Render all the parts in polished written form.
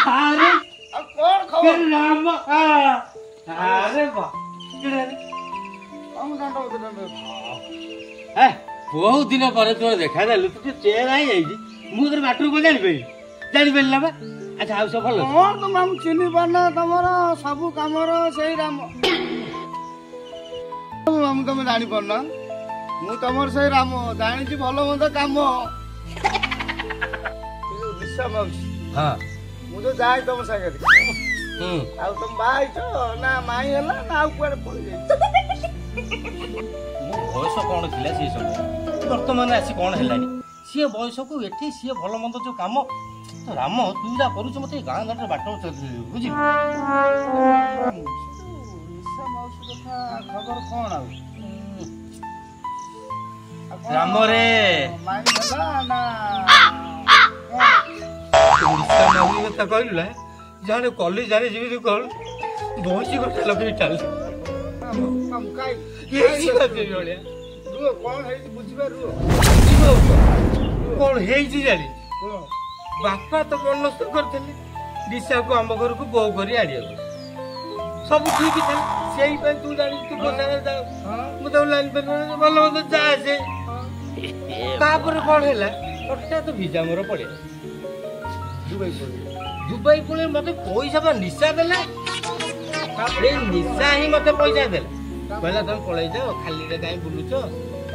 अरे अब कौन खबर राम अरे वाह हम डंडो डंडो ए बहुत दिन पर तोर देखा देलु तू चेहरा आई जाई मु तोर बाटरू को जानि पेला बा अच्छा आउ सब भलो कौन तुम हम चिन्ह पाना तमर सब कामर सेही राम हम तुम जानी पाना मु तमर सेही राम जानी छी भलो मत काम निशा माउसी हां मु तो जाय तुम सागे आ तुम भाई छो ना माई हला ना आउ कुआडे पड़ी जाई मो बयस कोन थिला से सब वर्तमान आसी कोन हेलानी सी बयस को एठी सी भलो मंद जो काम तो राम तू जा करू मते गां दांडे बाटो बुझी निशा माउसी कथा खबर कोन आउ राम रे माई हला ना निशा माउसी कथा कहलु जाने कॉलेज जाने जीवी कल भोसी करते लगे चल हम काई ये सीधा दे ओलिया रुओ कोन है बुझबे रुओ कौन है जानी बापा तो मनस्थ करते दिशा को आम घर को बहु कर सब ठीक था से तू जानी तू बसारे जा मुझे लाइन पे भल मत जा से कौन है हठात तो भिजा मोर पड़े दुबई पड़े मत पैसा निशा देला निशा ही मत पैसा देला कहला तुम पलि जाओ खाली कहीं बुलुच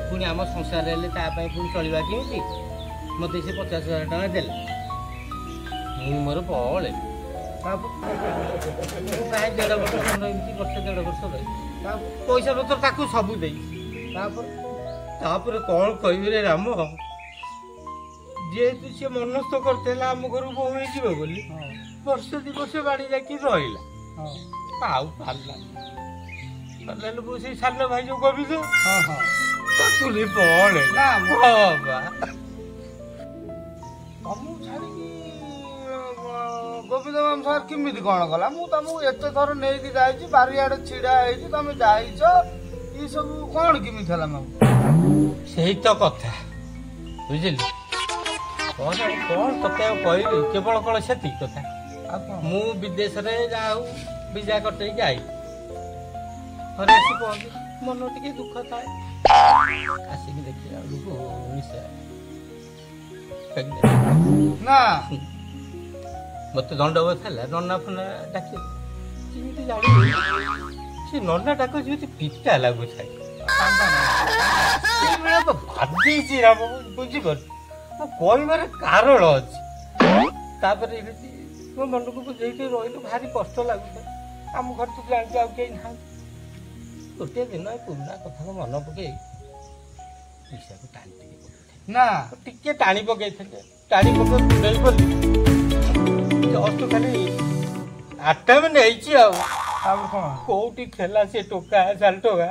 पुणी आम संसार पुणी चलवा केमी मत से 50,000 टका देला मु मोर पले प्राय 1.5 वर्ष खंड एमती वर्ष 1.5 वर्ष रही पैसा पत्र ताकू सब दे कौन कह रे राम जेहेतु सी मनस्थ करते आम घर बोली बोली वर्ष 2 वर्ष बाड़ी जाकि रहा आउ पार्ला लोग से सान भाई जो कवि तो तुले पड़े गोविंद माम सर किमिति कौन कला मु तुमको एते थर नहीं जाई बारियाडे छिड़ा है तुम जाइछ ये सब कौन किमिति हला माम सही तो कथा बुझिली कौन कौन तते कहली केवल कौन से कथा मु विदेश रे जाऊ वीजा कटे आई अरे आसी पहुंची मन टिके दुख थाए आसिक देखिला लोग निशा ना मत दंडवत है नन्ना फना डाके जिमिति जानी से नन्ना डाको जिमिति पिता लागु छाई मेरा तो भादी छी राम बुझी पर मो कहबार कारण अछि तापर मो मन को बुझेई रहिलु भारी कष्ट लागु आम घर तो जान जाऊ के ना गोटे दिन पुराना कथा को मन पकई निशा को टाणी ना टिके टाणी पकई टाणी पकई बुझेई बोली जस्ट खाली 8 मिनिट ହେଇଛି ଆଉ तापर कोन कोउटी खेला से टोका 4 टोका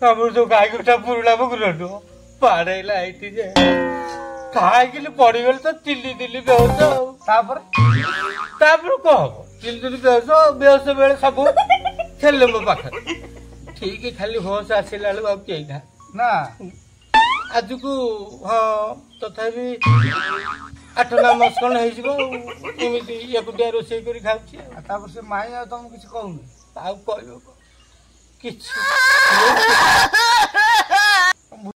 हमर जो गाय गोटा पुरुला बगुरडो पाड़ेला आइती जे खाइकिली पड़ी गेल तो तिल्ली दिल्ली बेहोश तापर को हबो तिल्ली बेहोश बेले सब खेले मो पाखर ठीक खाली होश आसिला बेले अब केई ना ना आज को हाँ तथापि 8-9 मास कौन होमती एकुटिया रोषे कर खाऊँ तापर से माई तुमको किसी कहूनी कह